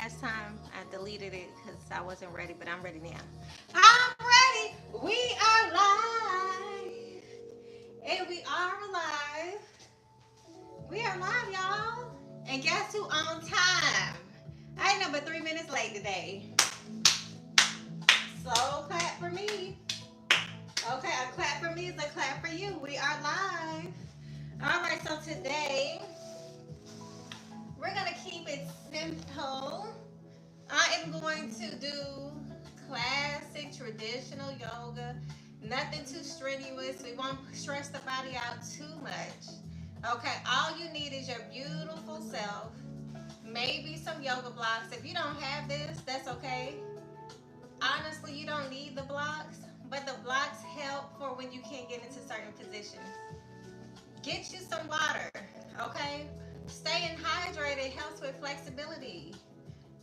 last time. I deleted it because I wasn't ready, but I'm ready now. I'm ready. We are live. And we are alive. We are live, y'all. And guess who on time? I ain't number 3 minutes late today. Slow clap for me. Okay, a clap for me is a clap for you. We are live. All right, so today we're going to keep it simple. I am going to do classic traditional yoga. Nothing too strenuous. We won't stress the body out too much. Okay, all you need is your beautiful self. Maybe some yoga blocks. If you don't have this, that's okay. Honestly, you don't need the blocks, but the blocks help for when you can't get into certain positions. Get you some water, okay? Staying hydrated helps with flexibility.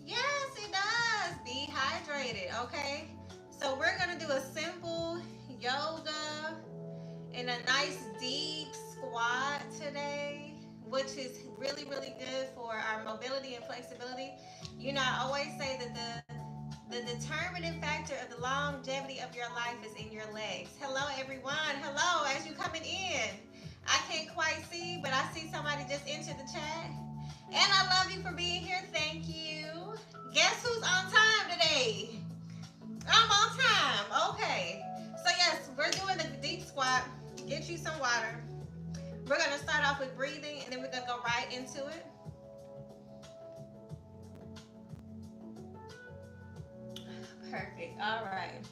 Yes, it does. Be hydrated, okay? So we're gonna do a simple yoga and a nice deep squat today, which is really, really good for our mobility and flexibility. You know, I always say that the determining factor of the longevity of your life is in your legs. Hello, everyone. Hello, as you coming in. I can't quite see, but I see somebody just entered the chat. And I love you for being here. Thank you. Guess who's on time today? I'm on time. Okay. So yes, we're doing the deep squat. Get you some water. We're gonna start off with breathing, and then we're gonna go right into it. Perfect. All right.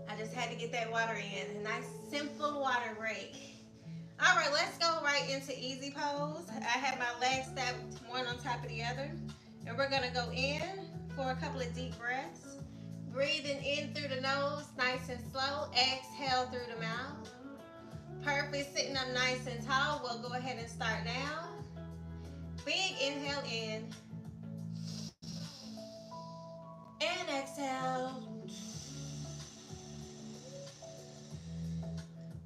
I just had to get that water in. A nice simple water break. All right, let's go right into easy pose. I have my legs stacked one on top of the other. And we're gonna go in for a couple of deep breaths. Breathing in through the nose, nice and slow. Exhale through the mouth. Perfect, sitting up nice and tall. We'll go ahead and start now. Big inhale in. And exhale.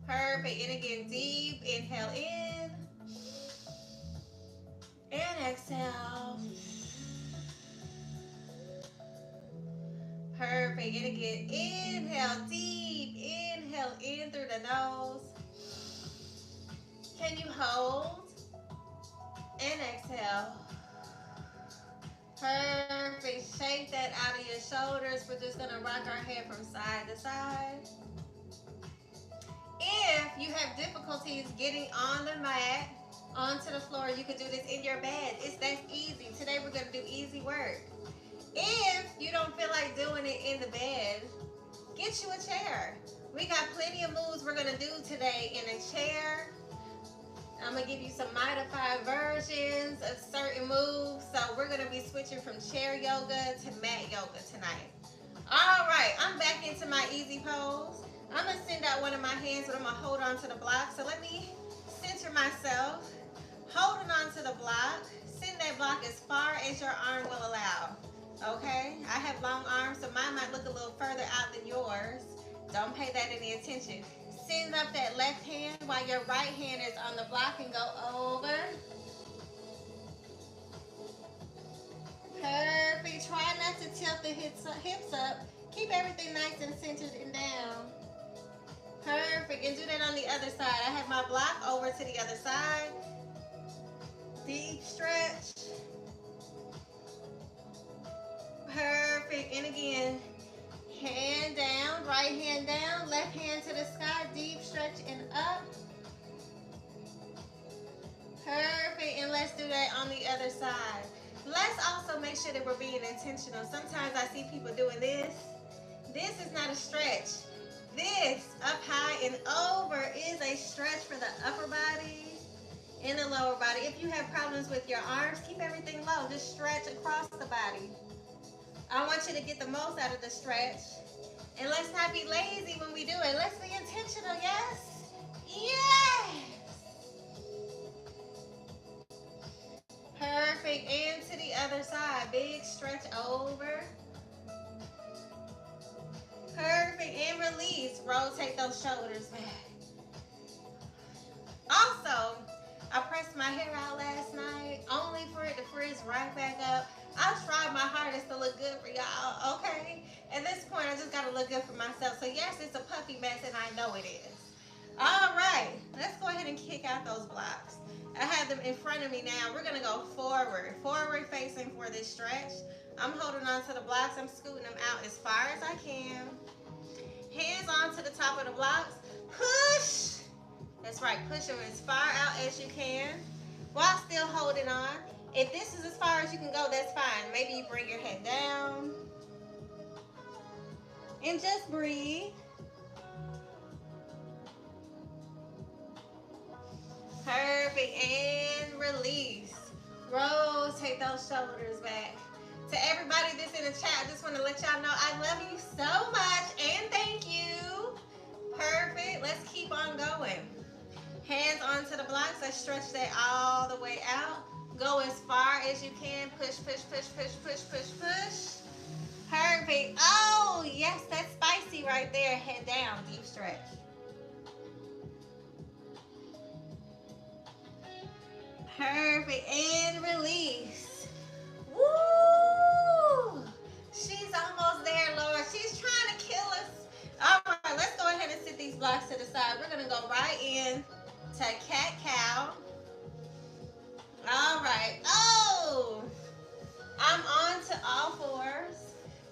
Perfect, and again, deep inhale in. And exhale. Perfect. And again, inhale deep. Inhale in through the nose. Can you hold? And exhale. Perfect. Shake that out of your shoulders. We're just going to rock our head from side to side. If you have difficulties getting on the mat, onto the floor, you can do this in your bed. It's that easy. Today we're going to do easy work. If you don't feel like doing it in the bed, get you a chair. We got plenty of moves we're going to do today in a chair. I'm going to give you some modified versions of certain moves. So we're going to be switching from chair yoga to mat yoga tonight. All right, I'm back into my easy pose. I'm going to send out one of my hands, but I'm going to hold on to the block. So let me center myself, holding on to the block. Send that block as far as your arm will allow. Okay, I have long arms, so mine might look a little further out than yours. Don't pay that any attention. Send up that left hand while your right hand is on the block and go over. Perfect. Try not to tilt the hips up. Keep everything nice and centered and down. Perfect. And do that on the other side. I have my block over to the other side. Deep stretch. Perfect. And again, hand down, right hand down, left hand to the sky, deep stretch and up. Perfect. And let's do that on the other side. Let's also make sure that we're being intentional. Sometimes I see people doing this. This is not a stretch. This, up high and over, is a stretch for the upper body and the lower body. If you have problems with your arms, keep everything low. Just stretch across the body. I want you to get the most out of the stretch. And let's not be lazy when we do it. Let's be intentional, yes? Yes! Perfect. And to the other side. Big stretch over. Perfect. And release. Rotate those shoulders back. Also, I pressed my hair out last night only for it to frizz right back up. I try y'all. Okay. At this point, I just gotta look good for myself. So yes, it's a puffy mess, and I know it is. All right, let's go ahead and kick out those blocks. I have them in front of me now. We're gonna go forward facing for this stretch. I'm holding on to the blocks. I'm scooting them out as far as I can. Hands on to the top of the blocks. Push. That's right. Push them as far out as you can while still holding on. If this is as far as you can go, that's fine. Maybe you bring your head down and just breathe. Perfect. And release. Rotate those shoulders back. To everybody that's in the chat, I just want to let y'all know I love you so much and thank you. Perfect. Let's keep on going. Hands onto the blocks. Let's stretch that all the way out. Go as far as you can. Push, push, push, push, push, push, push. Perfect. Oh, yes, that's spicy right there. Head down. Deep stretch. Perfect. And release. Woo! She's almost there, Lord. She's trying to kill us. All right, let's go ahead and sit these blocks to the side. We're going to go right in to cat-cow. All right. Oh, I'm on to all fours.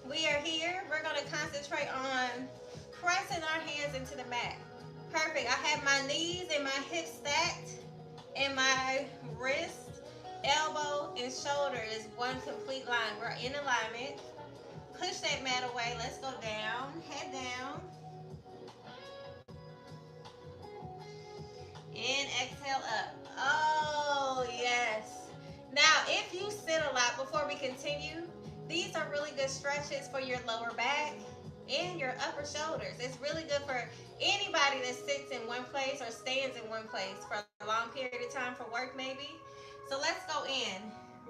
We are here. We're going to concentrate on pressing our hands into the mat. Perfect. I have my knees and my hips stacked, and my wrist, elbow, and shoulder is one complete line. We're in alignment. Push that mat away. Let's go down. Head down. And exhale up. Oh, yes. Now, if you sit a lot, before we continue, these are really good stretches for your lower back and your upper shoulders. It's really good for anybody that sits in one place or stands in one place for a long period of time for work maybe. So let's go in.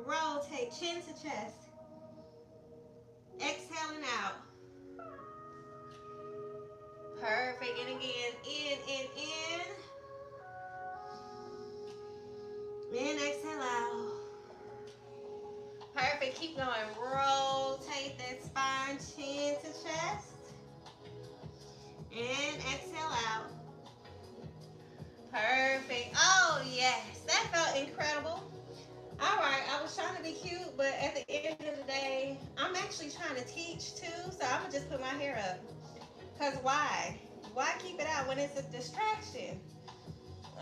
Rotate chin to chest. Exhaling out. Perfect. And again, in. And exhale out. Perfect. Keep going. Rotate that spine, chin to chest. And exhale out. Perfect. Oh, yes. That felt incredible. All right. I was trying to be cute, but at the end of the day, I'm actually trying to teach too, so I'm going to just put my hair up. Because why? Why keep it out when it's a distraction?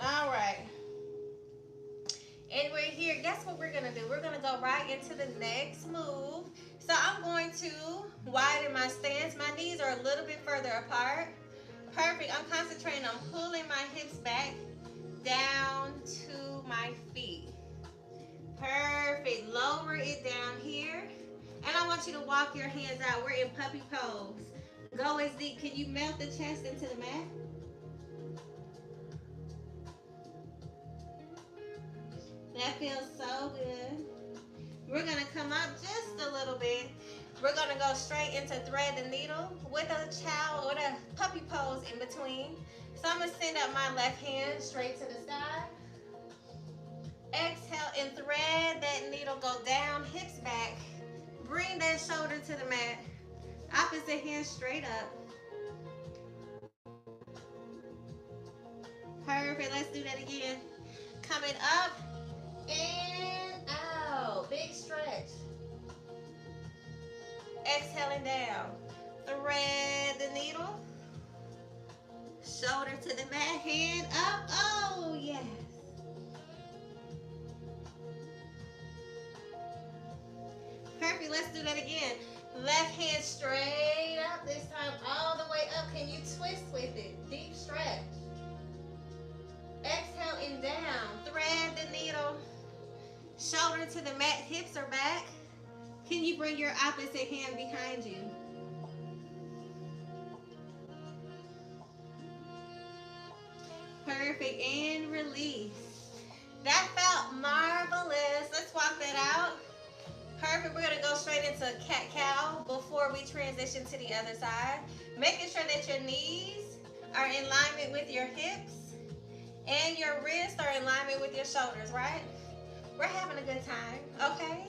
All right. And we're here. Guess what we're going to do? We're going to go right into the next move. So I'm going to widen my stance. My knees are a little bit further apart. Perfect. I'm concentrating on pulling my hips back down to my feet. Perfect. Lower it down here. And I want you to walk your hands out. We're in puppy pose. Go as deep. Can you melt the chest into the mat? That feels so good. We're going to come up just a little bit. We're going to go straight into thread the needle with a child or a puppy pose in between. So I'm going to send up my left hand straight to the side. Exhale and thread that needle. Go down, hips back. Bring that shoulder to the mat. Opposite hand straight up. Perfect. Let's do that again. Coming up and out. Big stretch. Exhaling down. Thread the needle. Shoulder to the mat. Hand up. Oh, yes. Perfect. Let's do that again. Left hand straight up. This time all the way up. Can you twist with it? Deep stretch. Exhale and down. Thread the needle. Shoulder to the mat. Hips are back. Can you bring your opposite hand behind you? Perfect. And release. That felt marvelous. Let's walk that out. Perfect. We're going to go straight into cat-cow before we transition to the other side. Making sure that your knees are in alignment with your hips and your wrists are in alignment with your shoulders, right? We're having a good time, okay?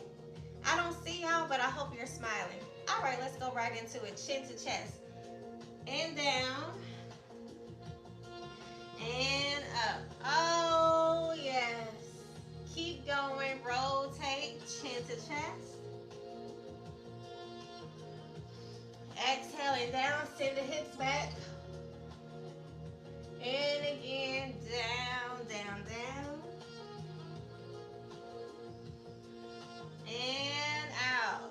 I don't see y'all, but I hope you're smiling. All right, let's go right into it. Chin to chest. And down. And up. Oh, yes. Keep going. Rotate. Chin to chest. Exhaling down. Send the hips back. And again. Down, down, down. And out.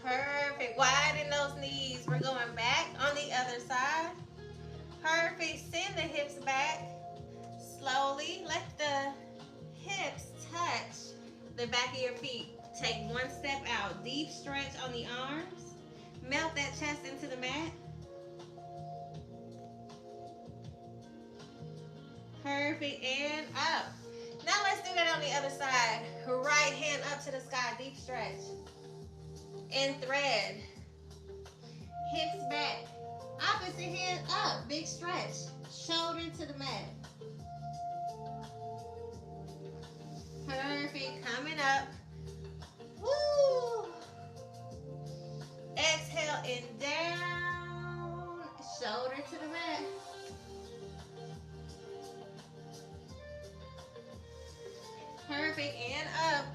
Perfect. Widen those knees. We're going back on the other side. Perfect. Send the hips back. Slowly. Let the hips touch the back of your feet. Take one step out. Deep stretch on the arms. Melt that chest into the mat. Perfect. And up. Now let's do that on the other side. Right hand up to the sky. Deep stretch. And thread. Hips back. Opposite hand up. Big stretch. Shoulder to the mat. Perfect. Coming up. Woo! Exhale and down. Shoulder to the mat. Perfect. And up.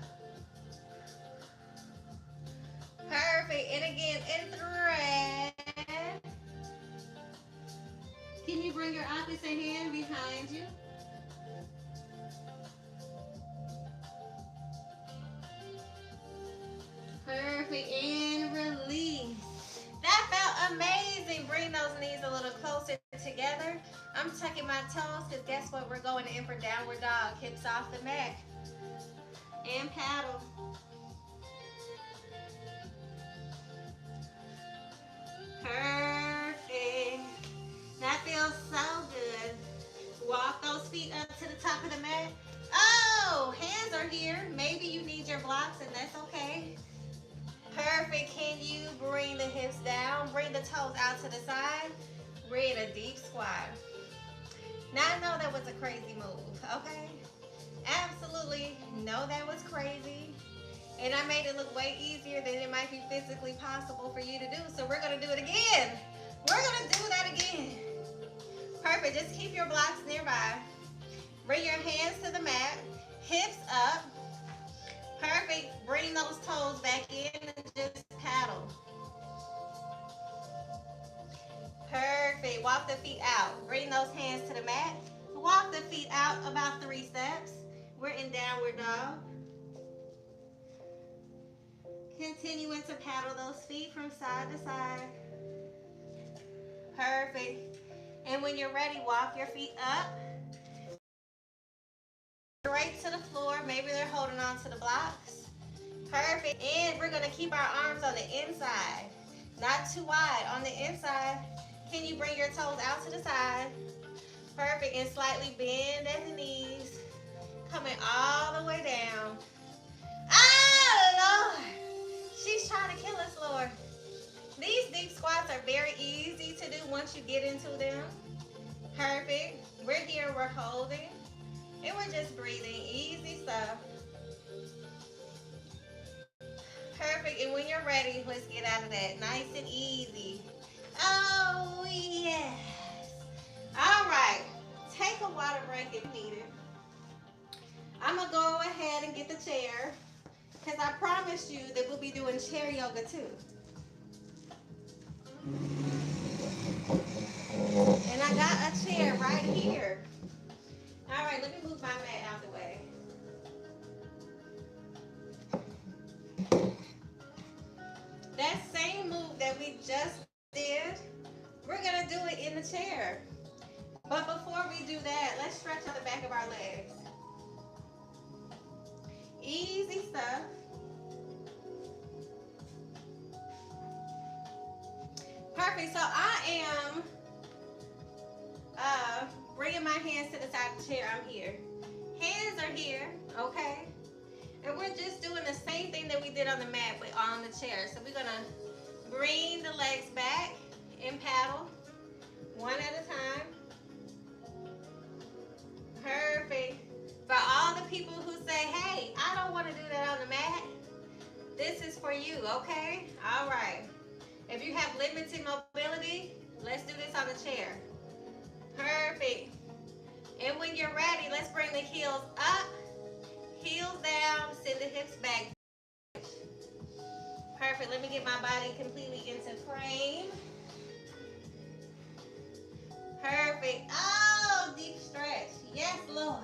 Perfect. And again. And thread. Can you bring your opposite hand behind you? Perfect. And release. That felt amazing. Bring those knees a little closer together. I'm tucking my toes because guess what? We're going in for downward dog. Hips off the mat. And paddle. Perfect. That feels so good. Walk those feet up to the top of the mat. Oh, hands are here. Maybe you need your blocks and that's okay. Perfect. Can you bring the hips down? Bring the toes out to the side. We're in a deep squat. Now I know that was a crazy move, okay? Absolutely know that was crazy. And I made it look way easier than it might be physically possible for you to do. So we're going to do it again. We're going to do that again. Perfect. Just keep your blocks nearby. Bring your hands to the mat. Hips up. Perfect. Bring those toes back in and just paddle. Perfect. Walk the feet out. Bring those hands to the mat. Walk the feet out about 3 steps. We're in downward dog. Continuing to paddle those feet from side to side. Perfect. And when you're ready, walk your feet up. Right to the floor. Maybe they're holding on to the blocks. Perfect. And we're going to keep our arms on the inside. Not too wide. On the inside. Can you bring your toes out to the side? Perfect. And slightly bend at the knees. Coming all the way down. Ah, Lord. She's trying to kill us, Lord. These deep squats are very easy to do once you get into them. Perfect. We're here, we're holding. And we're just breathing. Easy stuff. Perfect. And when you're ready, let's get out of that. Nice and easy. Oh, yes. All right. Take a water break if needed. I'm going to go ahead and get the chair because I promised you that we'll be doing chair yoga too. And I got a chair right here. All right, let me move my mat out the way. That same move that we just did, we're going to do it in the chair. But before we do that, let's stretch out the back of our legs. Easy stuff. Perfect. So I am bringing my hands to the side of the chair. I'm here. Hands are here, okay? And we're just doing the same thing that we did on the mat, but on the chair. So we're going to bring the legs back and paddle one at a time. Perfect. For all the people who say, hey, I don't want to do that on the mat, This is for you, okay? All right. If you have limited mobility, let's do this on the chair. Perfect. And when you're ready, let's bring the heels up, heels down, send the hips back. Perfect. Let me get my body completely into frame. Perfect. Oh, deep stretch. Yes, Lord.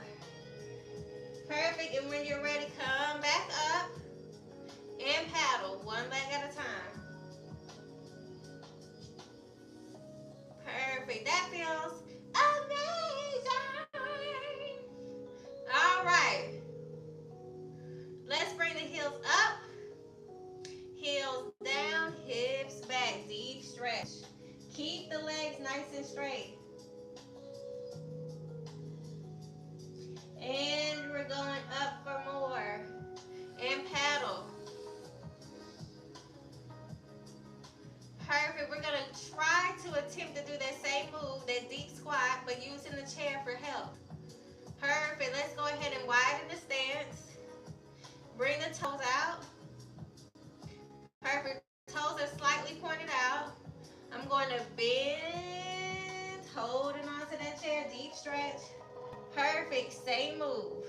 Perfect. And when you're ready, come back up and paddle one leg at a time. Perfect. That feels amazing. All right. Let's bring the heels up, heels down, hips back. Deep stretch. Keep the legs nice and straight. And we're going up for more. And paddle. Perfect. We're going to try to attempt to do that same move, that deep squat, but using the chair for help. Perfect. Let's go ahead and widen the stance. Bring the toes out. Perfect. Toes are slightly pointed out. I'm going to bend, holding onto that chair, deep stretch. Perfect. Same move.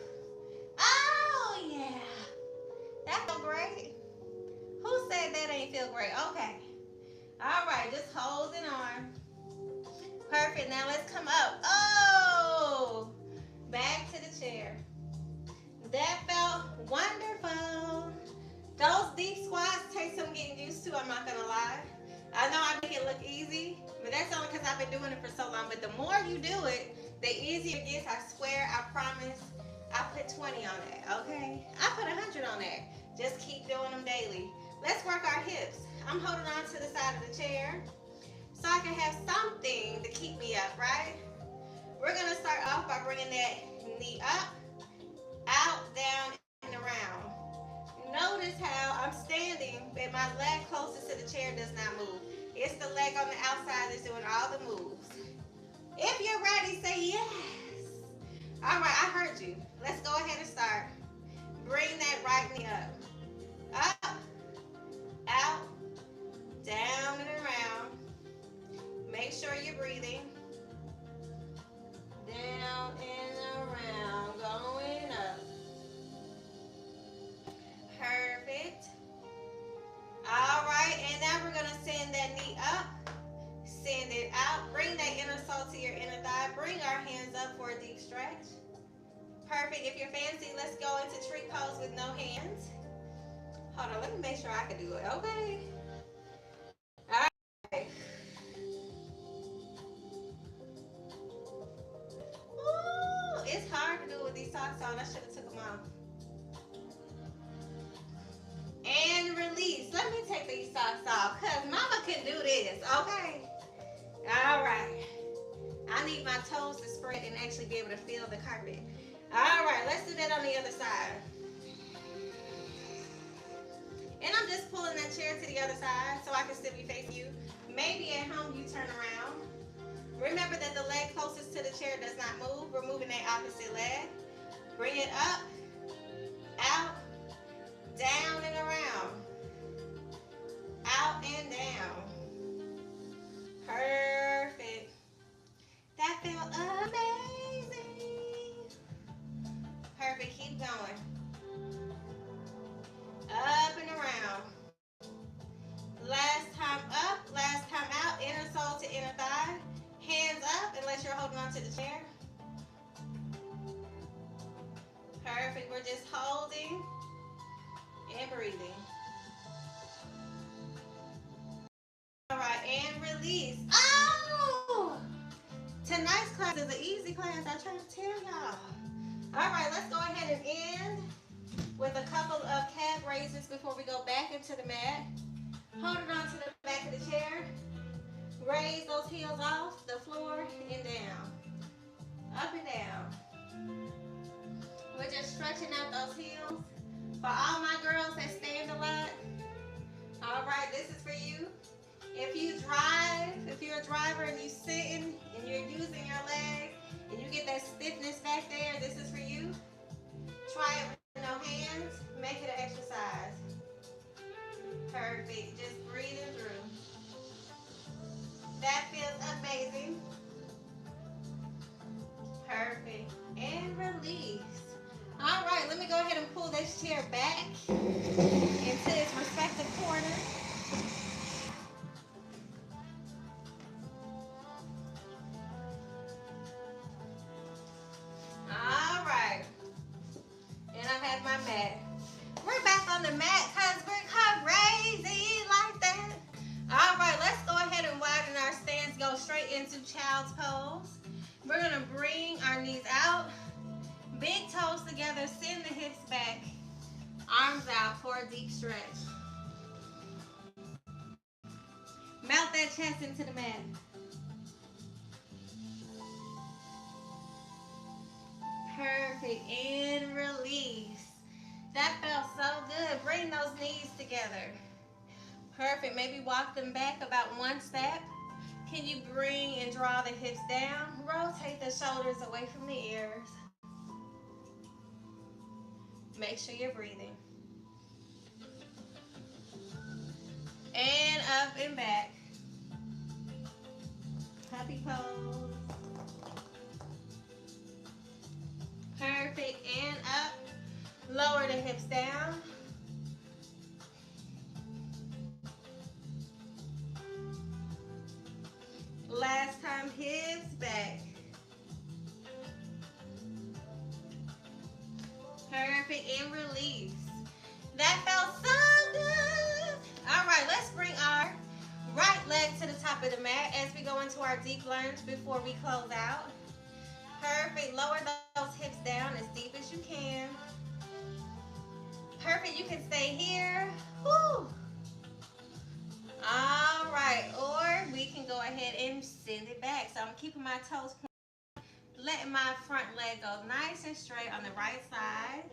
Oh, yeah. That feel great. Who said that ain't feel great? Okay. All right, just holding on. Perfect. Now let's come up. Oh, back to the chair. That felt wonderful. Those deep squats take some getting used to, I'm not going to lie. I know I make it look easy, but that's only because I've been doing it for so long. But the more you do it, the easier it gets. I swear, I promise. I put 20 on that, okay? I put 100 on that. Just keep doing them daily. Let's work our hips. I'm holding on to the side of the chair so I can have something to keep me up, right? We're going to start off by bringing that knee up, out, down, and around. Notice how I'm standing, but my leg closest to the chair does not move. It's the leg on the outside that's doing all the moves. If you're ready, say yes. All right, I heard you. Let's go ahead and start. Bring that right knee up. Up, out, down, and around. Make sure you're breathing. Down and around, going up. Perfect. All right, and now we're going to send that knee up, send it out. Bring that inner sole to your inner thigh. Bring our hands up for a deep stretch. Perfect. If you're fancy, let's go into tree pose with no hands. Hold on, let me make sure I can do it, okay? All right. Ooh, it's hard to do with these socks on. I should have took them off. And release. Let me take these socks off because mama can do this, okay? All right. I need my toes to spread and actually be able to feel the carpet. All right, let's do that on the other side. And I'm just pulling that chair to the other side so I can still be facing you. Maybe at home you turn around. Remember that the leg closest to the chair does not move. We're moving that opposite leg. Bring it up, out, down and around. Out and down. Perfect. That felt amazing. Perfect. Keep going. Up and around. Last time up, last time out. Inner sole to inner thigh. Hands up unless you're holding on to the chair. Perfect. We're just holding and breathing. All right, and release. Oh! Tonight's class is an easy class. I try to tell y'all. All right, let's go ahead and end with a couple of calf raises before we go back into the mat. Hold it on to the back of the chair. Raise those heels off the floor and down. Up and down. We're just stretching out those heels. For all my girls that stand a lot, all right, this is for you. If you drive, if you're a driver and you're sitting and you're using your legs and you get that stiffness back there, this is for you. Try it with no hands. Make it an exercise. Perfect. Just breathing through. That feels amazing. Perfect. And release. All right, let me go ahead and pull this chair back into its respective corner. All right. And I have my mat. We're back on the mat because we're crazy like that. All right, let's go ahead and widen our stance. Go straight into child's pose. We're going to bring our knees out. Big toes together. Send the hips back. Arms out for a deep stretch. Melt that chest into the mat. Perfect. And release. That felt so good. Bring those knees together. Perfect. Maybe walk them back about one step. Can you bring and draw the hips down? Rotate the shoulders away from the ears. Make sure you're breathing. And up and back. Puppy pose. Perfect. And up. Lower the hips down. Last time, hips back. Perfect. And release. That felt so good. All right, let's bring our right leg to the top of the mat as we go into our deep lunge before we close out. Perfect. Lower those hips down as deep as you can. Perfect. You can stay here. Woo. All right. Or we can go ahead and send it back. So I'm keeping my toes pointed, letting my front leg go nice and straight on the right side.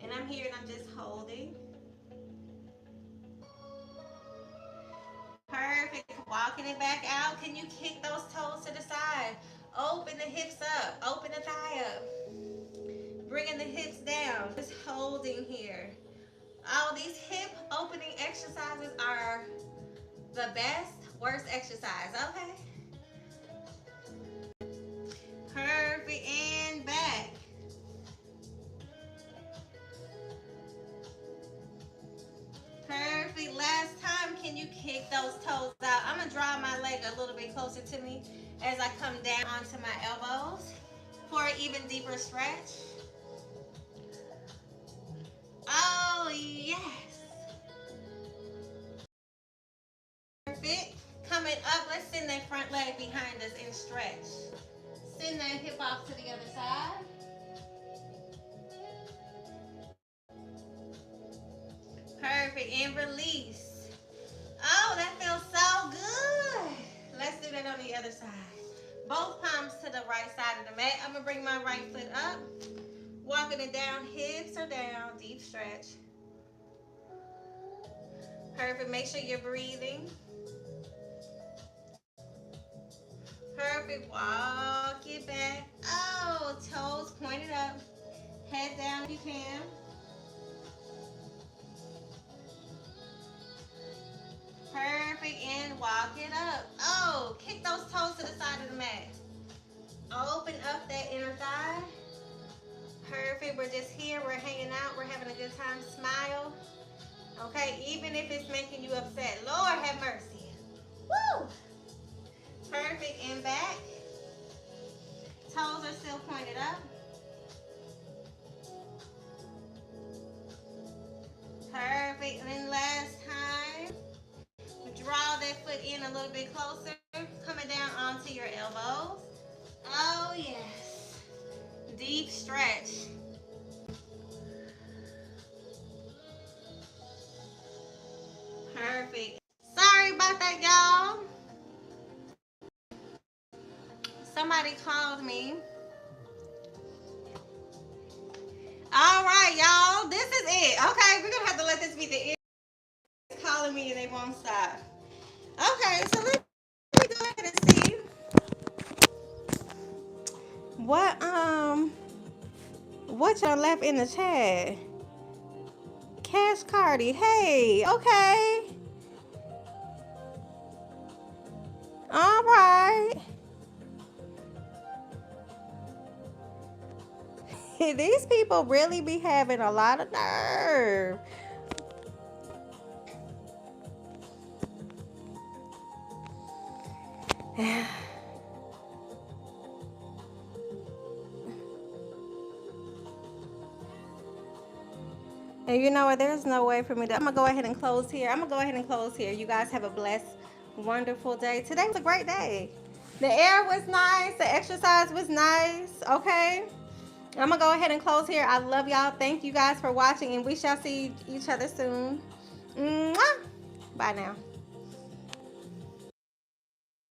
And I'm here and I'm just holding. Perfect. Walking it back out. Can you kick those toes to the side? Open the hips up. Open the thigh up. Bringing the hips down. Just holding here. All these hip opening exercises are the best, worst exercise. Okay? Perfect. And back. Perfect. Last time, can you kick those toes out? I'm going to draw my leg a little bit closer to me as I come down onto my elbows for an even deeper stretch. Oh, yes. Perfect. Coming up, let's send that front leg behind us and stretch. Send that hip off to the other side. Perfect. And release. Oh, that feels so good. Let's do that on the other side. Both palms to the right side of the mat. I'm going to bring my right foot up. Walking it down. Hips are down. Deep stretch. Perfect. Make sure you're breathing. Perfect. Walk it back. Oh, toes pointed up. Head down if you can. Perfect. And walk it up. Oh, kick those toes to the side of the mat. Open up that inner thigh. Perfect. We're just here. We're hanging out. We're having a good time. Smile. Okay, even if it's making you upset. Lord have mercy. Woo! Perfect. And back. Toes are still pointed up. Perfect. And then last time, draw that foot in a little bit closer. Coming down onto your elbows. Oh, yes. Deep stretch. Perfect. Sorry about that, y'all. Somebody called me. All right, y'all. This is it. Okay, we're going to have to let this be the end. It's calling me and they won't stop. Okay, so let me go ahead and see what y'all left in the chat. Cash Cardi. Hey, okay. All right. These people really be having a lot of nerve. And you know what? There's no way for me to. I'm going to go ahead and close here. You guys have a blessed, wonderful day. Today was a great day. The air was nice. The exercise was nice. Okay. I'm going to go ahead and close here. I love y'all. Thank you guys for watching. And we shall see each other soon. Mwah! Bye now.